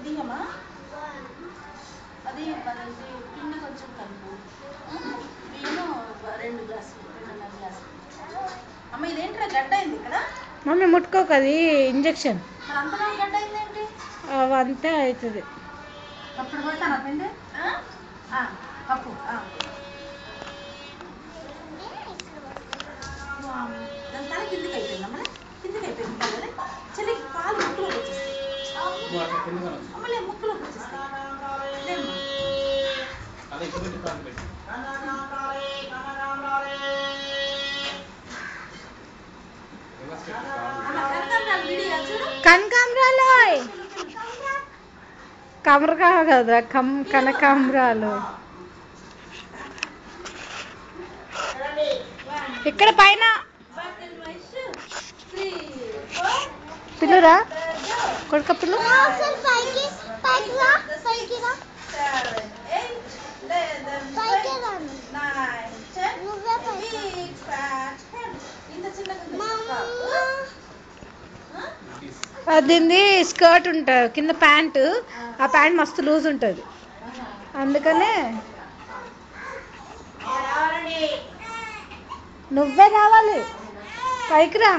దిగమ్మా అది పిండి కొంచెం కలుపు బియ్యము 2 గ్లాసులు 2.5 గ్లాసులు. అమ్మ ఇదేంట్రా గడ్డ అయింది ఇక్కడ. మమ్మీ ముట్టుకోకు, అది ఇంజెక్షన్. మరి అంతలో గడ్డ అయిందేంటి? అంతే అవుతుంది. అప్పుడు కొడతాను పిండి కప్పు. దాని తల కిందికి అయిపోయిందమ్మా, కిందికి అయిపోయింది కదా. చెల్లికి పాలు ముక్కులోకి వచ్చేస్తాయి. అమ్మలే ముక్కులోకి వచ్చేస్తాయి. కనకాంబరాలు కమరకా కదా, కనకాంబరాలు ఇక్కడ పైన పిల్లరా కొడుక పిల్ల. దీన్ని స్కర్ట్ ఉంటుంది కింద, ప్యాంటు. ఆ ప్యాంట్ మస్తు లూజ్ ఉంటుంది, అందుకనే నువ్వే రావాలి పైకి రా.